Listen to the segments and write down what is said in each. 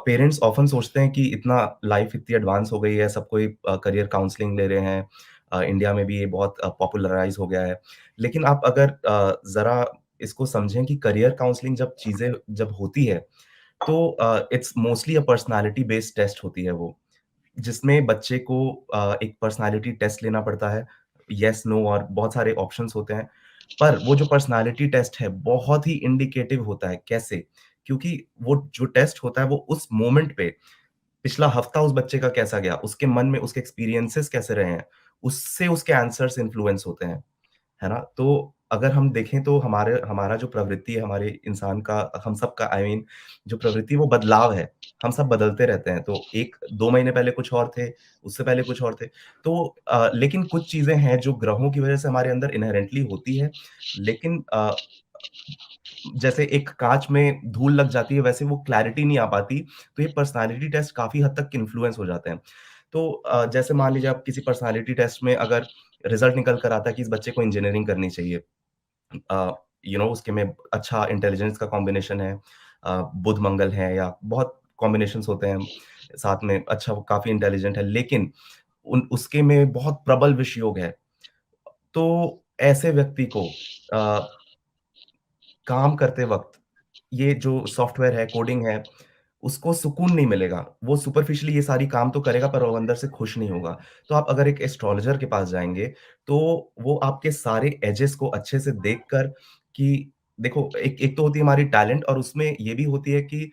Parents often सोचते हैं कि इतना लाइफ़ इतनी एडवांस हो गई है, सब कोई करियर काउंसलिंग ले रहे हैं। इंडिया में भी ये बहुत पॉपुलराइज़ हो गया है। लेकिन आप अगर ज़रा इसको समझें कि करियर काउंसलिंग जब चीज़ें जब होती है, तो it's mostly a personality based test होती है वो। जिसमें बच्चे को एक पर्सनैलिटी टेस्ट लेना पड़ता है, येस, नो और बहुत सारे ऑप्शंस होते हैं। पर वो जो पर्सनैलिटी टेस्ट है, बहुत ही इंडिकेटिव होता है। कैसे? क्योंकि वो जो टेस्ट होता है, वो उस मोमेंट पे पिछला हफ्ता उस बच्चे का कैसा गया, उसके मन में उसके एक्सपीरियंसेस कैसे रहे हैं, उससे उसके आंसर्स इन्फ्लुएंस होते हैं। है ना? तो अगर हम देखें तो हमारे हमारा जो प्रवृत्ति है, हमारे इंसान का हम सबका जो प्रवृत्ति वो बदलाव है। हम सब बदलते रहते हैं। तो 1-2 महीने पहले कुछ और थे, उससे पहले कुछ और थे। तो लेकिन कुछ चीज़ें हैं जो ग्रहों की वज़ह से हमारे अंदर इन्हेरेंटली होती है। लेकिन जैसे एक काँच में धूल लग जाती है, वैसे वो क्लैरिटी नहीं आ पाती। तो ये पर्सनैलिटी टेस्ट काफ़ी हद तक इन्फ्लुएंस हो जाते हैं। तो जैसे मान लीजिए आप किसी पर्सनैलिटी टेस्ट में अगर रिज़ल्ट निकल कर आता है कि इस बच्चे को इंजीनियरिंग करनी चाहिए। अ, उसके में अच्छा इंटेलिजेंस का कॉम्बिनेशन है, बुध-मंगल है या बहुत कॉम्बिनेशंस होते हैं, साथ में अच्छा वो काफ़ी इंटेलिजेंट है, लेकिन उन उसके में बहुत प्रबल विष योग है। तो ऐसे व्यक्ति को अ, काम करते वक़्त ये जो सॉफ्टवेयर है, कोडिंग है, उसको सुकून नहीं मिलेगा। वो सुपरफिशियली ये सारी काम तो करेगा पर वो अंदर से खुश नहीं होगा। तो आप अगर एक एस्ट्रोलॉजर के पास जाएँगे, तो वो आपके सारे एजेस को अच्छे से देखकर कि देखो एक एक तो होती है हमारी टैलेंट और उसमें ये भी होती है कि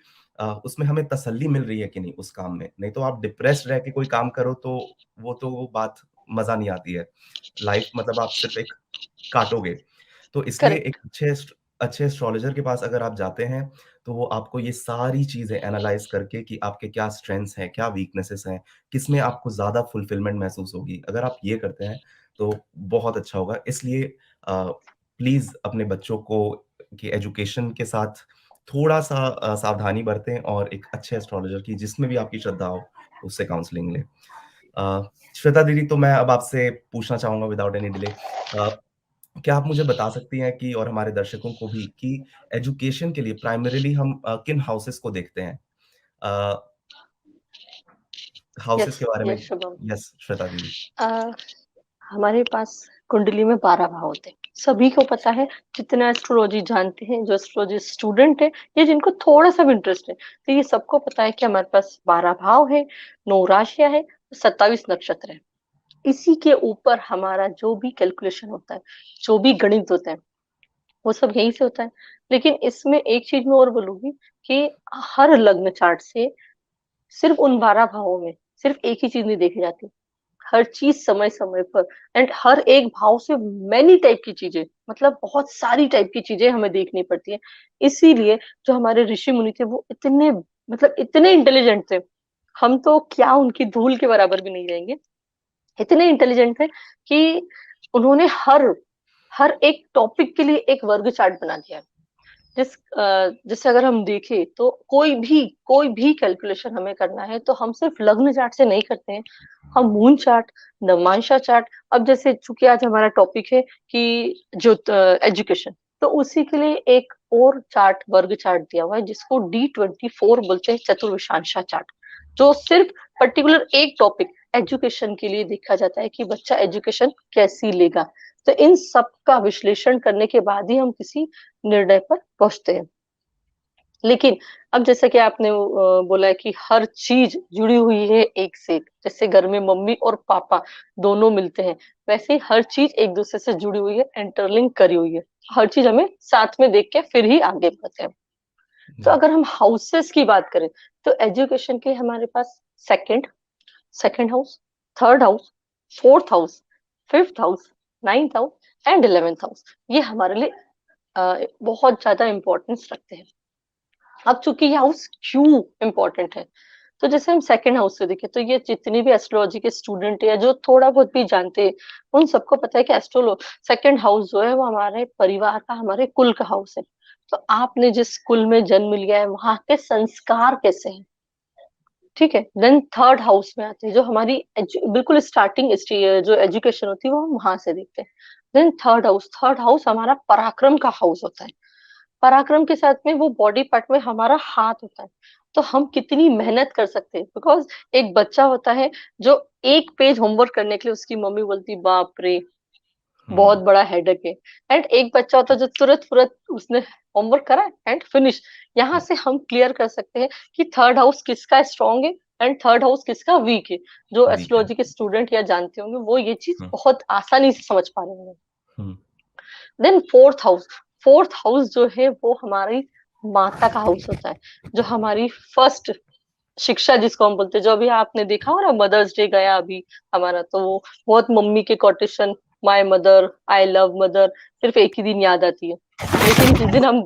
उसमें हमें तसल्ली मिल रही है कि नहीं उस काम में। नहीं तो आप डिप्रेस्ड रह के कोई काम करो तो वो बात मज़ा नहीं आती है। लाइफ़ मतलब आप सिर्फ़ एक काटोगे। तो इसलिए करेक्ट। एक अच्छे एस्ट्रोलॉजर के पास अगर आप जाते हैं, तो वो आपको ये सारी चीज़ें एनालाइज़ करके कि आपके क्या स्ट्रेंथ्स हैं, क्या वीकनेसेस हैं, किसमें आपको ज़्यादा फुलफिलमेंट महसूस होगी। अगर आप ये करते हैं, तो बहुत अच्छा होगा। इसलिए प्लीज़ अपने बच्चों को की एजुकेशन के साथ थोड़ा-सा सावधानी बरतें और एक अच्छे एस्ट्रोलॉजर की जिसमें भी आपकी श्रद्धा हो, उससे काउंसलिंग लें। श्वेता दीदी, तो मैं अब आपसे पूछना चाहूँगा विदाउट एनी डिले, क्या आप मुझे बता सकती हैं कि और हमारे दर्शकों को भी कि एजुकेशन के लिए प्राइमरीली हम किन हाउसेस को देखते हैं? अ, हाउसेस यस, के बारे में। यस शुभम। यस, श्वेता दीदी। अ, हमारे पास कुंडली में 12 भाव होते हैं। सभी को पता है, जितना एस्ट्रोलॉजी जानते हैं, जो एस्ट्रोलॉजी स्टूडेंट है या जिनको थोड़ा-सा भी इंटरेस्ट है, तो ये सबको पता है कि हमारे पास 12 भाव है, 9 राशियाँ हैं, 27 नक्षत्र हैं। इसी के ऊपर हमारा जो भी कैलकुलेशन होता है, जो भी गणित होता है, वो सब यहीं से होता है। लेकिन इसमें एक चीज़ मैं और बोलूँगी कि हर लग्न चार्ट से सिर्फ़ उन 12 भावों में सिर्फ़ एक ही चीज़ नहीं देखी जाती। हर चीज़ समय-समय पर एंड हर एक भाव से मैनी टाइप की चीज़ें, मतलब बहुत सारी टाइप की चीज़ें हमें देखनी पड़ती हैं। इसीलिए जो हमारे ऋषि-मुनि थे वो इतने, मतलब इतने इंटेलिजेंट थे। हम तो क्या उनकी धूल के बराबर भी नहीं रहेंगे। इतने इंटेलिजेंट थे कि उन्होंने हर हर एक टॉपिक के लिए एक वर्ग चार्ट बना दिया है। जैसे अगर हम देखें तो कोई भी कैलकुलेशन हमें करना है तो हम सिर्फ लग्न चार्ट से नहीं करते हैं। हम मून चार्ट, नवमांशा चार्ट, अब जैसे चूंकि आज हमारा टॉपिक है कि जो एजुकेशन, तो उसी के लिए एक और चार्ट, वर्ग चार्ट दिया हुआ है जिसको D24 बोलते हैं, चतुर्विशांशा चार्ट, जो सिर्फ पर्टिकुलर एक टॉपिक एजुकेशन के लिए देखा जाता है कि बच्चा एजुकेशन कैसी लेगा। तो इन सब का विश्लेषण करने के बाद ही हम किसी निर्णय पर पहुंचते हैं। लेकिन अब जैसा कि आपने बोला है कि हर चीज जुड़ी हुई है एक से एक, जैसे घर में मम्मी और पापा दोनों मिलते हैं, वैसे ही हर चीज एक दूसरे से जुड़ी हुई है, इंटरलिंक करी हुई है। हर चीज हमें साथ में देख के फिर ही आगे बढ़ते हैं। तो जी। अगर हम हाउसेस की बात करें, तो एजुकेशन के हमारे पास second second house, third house, fourth house, fifth house, ninth house and 11th house, ये हमारे लिए बहुत ज्यादा इंपॉर्टेंस रखते हैं। अब चूंकि ये हाउस क्यों इम्पोर्टेंट है, तो जैसे हम सेकंड हाउस से देखें तो ये जितने भी एस्ट्रोलॉजी के स्टूडेंट है या जो थोड़ा बहुत भी जानते हैं, उन सबको पता है कि एस्ट्रोलो सेकंड हाउस जो है वो हमारे परिवार का, हमारे कुल का हाउस है। तो आपने जिस कुल में जन्म लिया है वहां के संस्कार कैसे हैं, ठीक है। देन थर्ड हाउस में आते हैं जो हमारी बिल्कुल स्टार्टिंग जो एजुकेशन होती है वो हम वहां से देखते हैं। देन थर्ड हाउस हमारा पराक्रम का हाउस होता है। पराक्रम के साथ में वो बॉडी पार्ट में हमारा हाथ होता है। तो हम कितनी मेहनत कर सकते हैं। बिकॉज़ एक बच्चा होता है जो 1 पेज होमवर्क करने के लिए उसकी मम्मी बोलती बाप रे! बहुत हुँ, बड़ा हेडेक है। एंड एक बच्चा होता है जो तुरंत-फुरत उसने होमवर्क करा एंड फिनिश। यहाँ हुँ, से हम क्लियर कर सकते हैं कि थर्ड हाउस किसका स्ट्रॉन्ग है एंड थर्ड हाउस किसका वीक है। जो वीक है। एस्ट्रोलॉजी के स्टूडेंट या जानते होंगे वो ये चीज़ हुँ, बहुत आसानी से समझ पा रहे होंगे। हुँ, देन फोर्थ हाउस जो है वो हमारी माता का हाउस होता है, जो हमारी फर्स्ट शिक्षा जिसको हम बोलते हैं। जो अभी आपने देखा होगा ना मदर्स डे गया अभी हमारा, तो वो बहुत मम्मी के quotation, my mother, I love mother, सिर्फ एक ही दिन याद आती है। लेकिन जिस दिन हम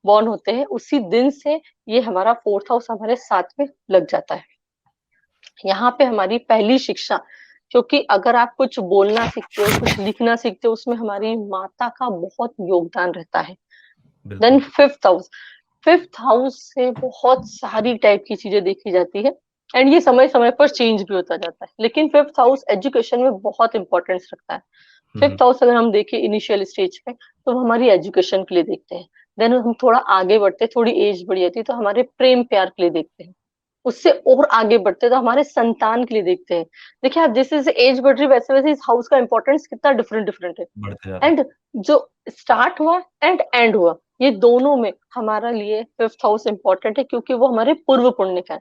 बॉर्न होते हैं उसी दिन से ये हमारा फोर्थ हाउस हमारे साथ में लग जाता है। यहाँ पे हमारी पहली शिक्षा, क्योंकि अगर आप कुछ बोलना सीखते हो, कुछ लिखना सीखते हो, उसमें हमारी माता का बहुत योगदान रहता है। देन बिल्कुल। फिफ्थ हाउस से बहुत सारी टाइप की चीजें देखी जाती है एंड ये समय समय पर चेंज भी होता जाता है। लेकिन फिफ्थ हाउस एजुकेशन में बहुत इंपॉर्टेंस रखता है। हुँ, हुँ, फिफ्थ हाउस अगर हम देखें इनिशियल स्टेज पे, तो वो हमारी एजुकेशन के लिए देखते हैं। देन हम थोड़ा आगे बढ़ते हैं, थोड़ी एज बढ़ी जाती है तो हमारे प्रेम प्यार के लिए देखते हैं। उससे और आगे बढ़ते हैं तो हमारे संतान के लिए देखते हैं। देखिए आप जैसे जैसे एज बढ़ रही है वैसे वैसे इस हाउस का इंपॉर्टेंस कितना डिफरेंट डिफरेंट है। बढ़ते जा रहा है। एंड जो स्टार्ट हुआ एंड एंड हुआ, ये दोनों में हमारा लिए फिफ्थ हाउस इंपॉर्टेंट है, क्योंकि वो हमारे पूर्व पुण्य का है।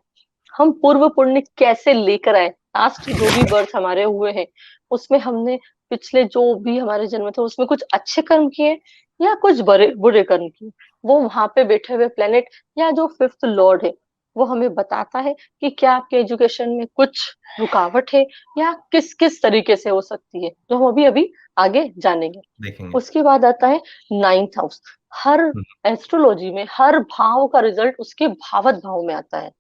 हम पूर्व पुण्य कैसे लेकर आए, लास्ट जो भी बर्थ हमारे हुए हैं उसमें हमने पिछले जो भी हमारे जन्म थे उसमें कुछ अच्छे कर्म किए या कुछ बुरे बुरे कर्म किए। वो वहां पे बैठे हुए प्लेनेट या जो फिफ्थ लॉर्ड है वो हमें बताता है कि क्या आपके एजुकेशन में कुछ रुकावट है या किस किस तरीके से हो सकती है, जो हम अभी अभी आगे जानेंगे। देखेंगे। उसके बाद आता है नाइन्थ हाउस। हर हुँ, एस्ट्रोलॉजी में हर भाव का रिजल्ट उसके भावत भाव में आता है।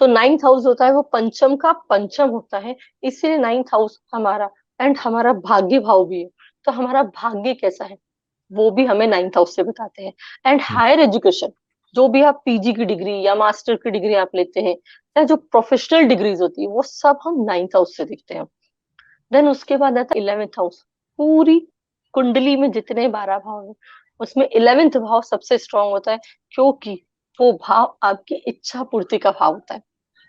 तो नाइन्थ हाउस होता है वो पंचम का पंचम होता है, इसीलिए नाइन्थ हाउस हमारा एंड हमारा भाग्य भाव भी है। तो हमारा भाग्य कैसा है वो भी हमें नाइन्थ हाउस से बताते हैं। एंड हुँ, हायर एजुकेशन, जो भी आप पीजी की डिग्री या मास्टर की डिग्री आप लेते हैं या जो प्रोफेशनल डिग्रीज होती है वो सब हम नाइन्थ हाउस से देखते हैं। देन उसके बाद आता है इलेवेंथ हाउस। पूरी कुंडली में जितने 12 भाव हैं उसमें इलेवेंथ भाव सबसे स्ट्रांग होता है, क्योंकि वो भाव आपकी इच्छा पूर्ति का भाव होता है।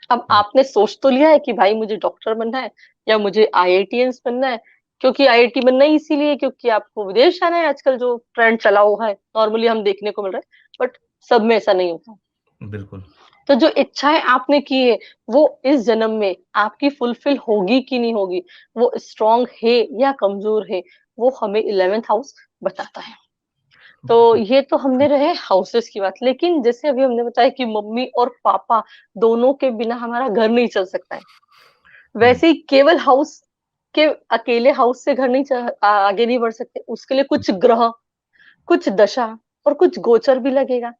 अब हुँ, आपने सोच तो लिया है कि भाई मुझे डॉक्टर बनना है या मुझे आईआईटीएंस बनना है। क्योंकि आईआईटी बनना ही इसीलिए क्योंकि आपको विदेश जाना है, आजकल जो ट्रेंड चला हुआ है नॉर्मली हम देखने को मिल रहा है, बट सब में ऐसा नहीं होता। बिल्कुल। तो जो इच्छाएं आपने की है वो इस जन्म में आपकी फुलफिल होगी कि नहीं होगी, वो स्ट्रांग है या कमजोर है, वो हमें इलेवेंथ हाउस बताता है। तो बिल्कुल। ये तो हमने रहे हाउसेस की बात, लेकिन जैसे अभी हमने बताया कि मम्मी और पापा दोनों के बिना हमारा घर नहीं चल सकता है, हुँ, वैसे ही केवल हाउस के अकेले हाउस से घर नहीं आगे नहीं बढ़ सकते, उसके लिए कुछ ग्रह, कुछ दशा और कुछ गोचर भी लगेगा।